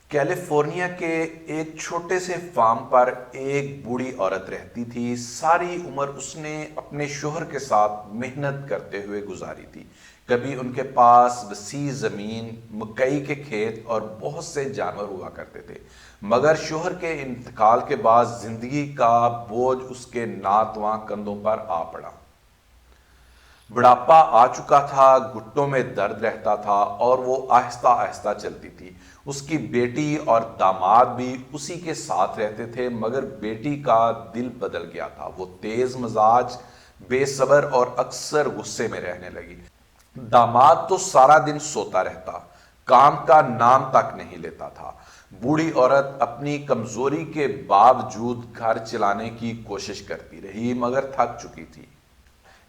California کے ایک چھوٹے سے فارم پر ایک بوڑھی عورت رہتی تھی۔ ساری عمر اس نے اپنے شوہر کے ساتھ محنت کرتے ہوئے گزاری تھی۔ کبھی ان کے پاس وسیع زمین، مکئی کے کھیت اور بہت سے جانور ہوا کرتے تھے، مگر شوہر کے انتقال کے بعد زندگی کا بوجھ اس کے ناتواں کندھوں پر آ پڑا۔ بڑھاپا آ چکا تھا، گھٹنوں میں درد رہتا تھا اور وہ آہستہ آہستہ چلتی تھی۔ اس کی بیٹی اور داماد بھی اسی کے ساتھ رہتے تھے، مگر بیٹی کا دل بدل گیا تھا۔ وہ تیز مزاج، بے صبر اور اکثر غصے میں رہنے لگی۔ داماد تو سارا دن سوتا رہتا، کام کا نام تک نہیں لیتا تھا۔ بوڑھی عورت اپنی کمزوری کے باوجود گھر چلانے کی کوشش کرتی رہی، مگر تھک چکی تھی۔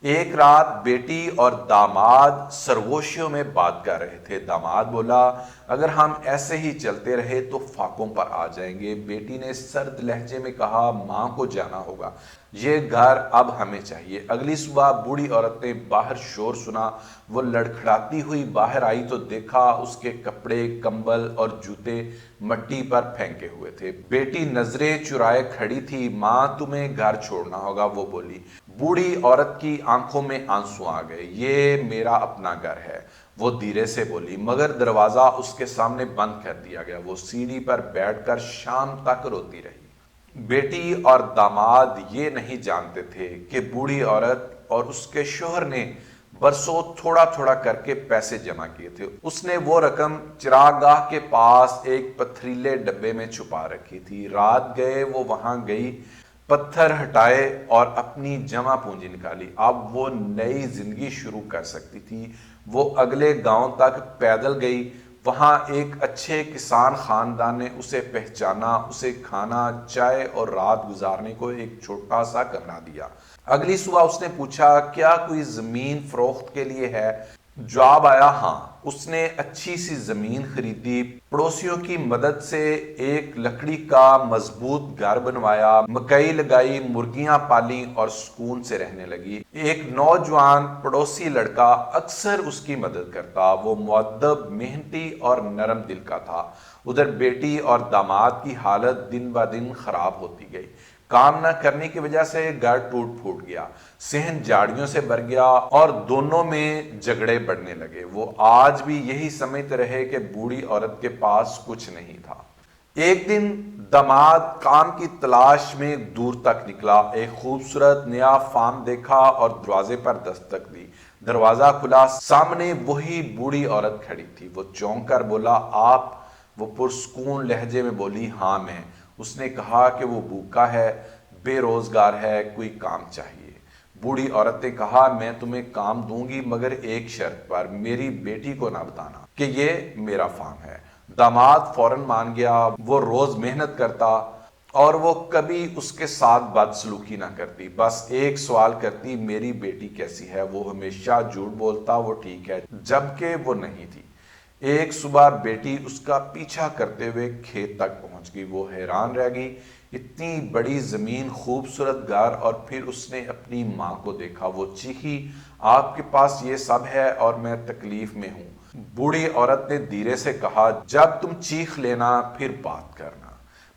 ایک رات بیٹی اور داماد سرگوشیوں میں بات کر رہے تھے۔ داماد بولا، اگر ہم ایسے ہی چلتے رہے تو فاقوں پر آ جائیں گے۔ بیٹی نے سرد لہجے میں کہا، ماں کو جانا ہوگا، یہ گھر اب ہمیں چاہیے۔ اگلی صبح بوڑھی عورت نے باہر شور سنا۔ وہ لڑکھڑاتی ہوئی باہر آئی تو دیکھا اس کے کپڑے، کمبل اور جوتے مٹی پر پھینکے ہوئے تھے۔ بیٹی نظریں چرائے کھڑی تھی۔ ماں، تمہیں گھر چھوڑنا ہوگا، وہ بولی۔ بوڑھی عورت کی آنکھوں میں آنسو آ گئے۔ یہ میرا اپنا گھر ہے، وہ دھیرے سے بولی، مگر دروازہ اس کے سامنے بند کر دیا گیا۔ وہ سیڑھی پر بیٹھ کر شام تک روتی رہی۔ بیٹی اور داماد یہ نہیں جانتے تھے کہ بوڑھی عورت اور اس کے شوہر نے برسوں تھوڑا تھوڑا کر کے پیسے جمع کیے تھے۔ اس نے وہ رقم چراگاہ کے پاس ایک پتھریلے ڈبے میں چھپا رکھی تھی۔ رات گئے وہ وہاں گئی، پتھر ہٹائے اور اپنی جمع پونجی نکالی۔ اب وہ نئی زندگی شروع کر سکتی تھی۔ وہ اگلے گاؤں تک پیدل گئی۔ وہاں ایک اچھے کسان خاندان نے اسے پہچانا، اسے کھانا، چائے اور رات گزارنے کو ایک چھوٹا سا کمرہ دیا۔ اگلی صبح اس نے پوچھا، کیا کوئی زمین فروخت کے لیے ہے؟ جواب آیا، ہاں۔ اس نے اچھی سی زمین خریدی، پڑوسیوں کی مدد سے ایک لکڑی کا مضبوط گھر بنوایا، مکئی لگائی، مرغیاں پالیں اور سکون سے رہنے لگی۔ ایک نوجوان پڑوسی لڑکا اکثر اس کی مدد کرتا۔ وہ مؤدب، محنتی اور نرم دل کا تھا۔ ادھر بیٹی اور داماد کی حالت دن بہ دن خراب ہوتی گئی۔ کام نہ کرنے کی وجہ سے گھر ٹوٹ پھوٹ گیا، صحن جھاڑیوں سے بھر گیا اور دونوں میں جھگڑے بڑھنے لگے۔ وہ آج بھی یہی سمجھتے رہے کہ بوڑھی عورت کے پاس کچھ نہیں تھا۔ ایک دن داماد کام کی تلاش میں دور تک نکلا، ایک خوبصورت نیا فارم دیکھا اور دروازے پر دستک دی۔ دروازہ کھلا، سامنے وہی بوڑھی عورت کھڑی تھی۔ وہ چونک کر بولا، آپ؟ وہ پرسکون لہجے میں بولی، ہاں میں۔ اس نے کہا کہ وہ بھوکا ہے، بے روزگار ہے، کوئی کام چاہیے۔ بوڑھی عورت نے کہا، میں تمہیں کام دوں گی، مگر ایک شرط پر، میری بیٹی کو نہ بتانا کہ یہ میرا فارم ہے۔ داماد فوراً مان گیا۔ وہ روز محنت کرتا اور وہ کبھی اس کے ساتھ بدسلوکی نہ کرتی، بس ایک سوال کرتی، میری بیٹی کیسی ہے؟ وہ ہمیشہ جھوٹ بولتا، وہ ٹھیک ہے، جبکہ وہ نہیں تھی۔ ایک صبح بیٹی اس کا پیچھا کرتے ہوئے کھیت تک پہنچ گئی۔ وہ حیران رہ گئی، اتنی بڑی زمین، خوبصورت گھر، اور پھر اس نے اپنی ماں کو دیکھا۔ وہ چیخی، آپ کے پاس یہ سب ہے اور میں تکلیف میں ہوں۔ بوڑھی عورت نے دھیرے سے کہا، جب تم چیخ لینا پھر بات کرنا۔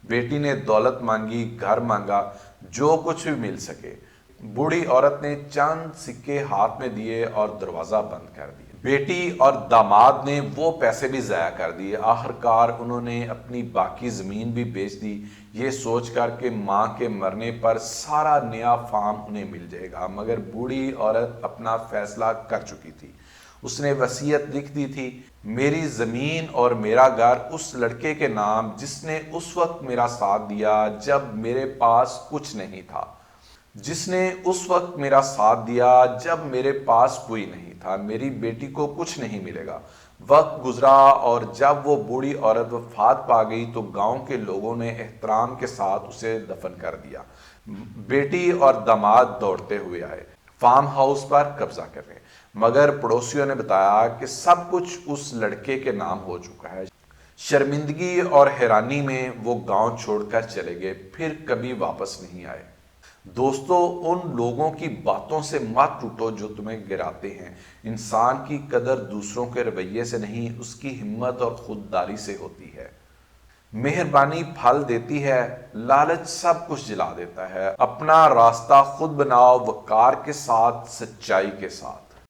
بیٹی نے دولت مانگی، گھر مانگا، جو کچھ بھی مل سکے۔ بوڑھی عورت نے چند سکے ہاتھ میں دیے اور دروازہ بند کر دیا۔ بیٹی اور داماد نے وہ پیسے بھی ضائع کر دیے۔ آخرکار انہوں نے اپنی باقی زمین بھی بیچ دی، یہ سوچ کر کہ ماں کے مرنے پر سارا نیا فارم انہیں مل جائے گا، مگر بوڑھی عورت اپنا فیصلہ کر چکی تھی۔ اس نے وصیت لکھ دی تھی، میری زمین اور میرا گھر اس لڑکے کے نام جس نے اس وقت میرا ساتھ دیا جب میرے پاس کچھ نہیں تھا، جس نے اس وقت میرا ساتھ دیا جب میرے پاس کوئی نہیں تھا۔ میری بیٹی کو کچھ نہیں ملے گا۔ وقت گزرا اور جب وہ بوڑھی عورت وفات پا گئی تو گاؤں کے لوگوں نے احترام کے ساتھ اسے دفن کر دیا۔ بیٹی اور داماد دوڑتے ہوئے آئے، فارم ہاؤس پر قبضہ کر رہے، مگر پڑوسیوں نے بتایا کہ سب کچھ اس لڑکے کے نام ہو چکا ہے۔ شرمندگی اور حیرانی میں وہ گاؤں چھوڑ کر چلے گئے، پھر کبھی واپس نہیں آئے۔ دوستو، ان لوگوں کی باتوں سے مت ٹوٹو جو تمہیں گراتے ہیں۔ انسان کی قدر دوسروں کے رویے سے نہیں، اس کی ہمت اور خودداری سے ہوتی ہے۔ مہربانی پھل دیتی ہے، لالچ سب کچھ جلا دیتا ہے۔ اپنا راستہ خود بناؤ، وقار کے ساتھ، سچائی کے ساتھ۔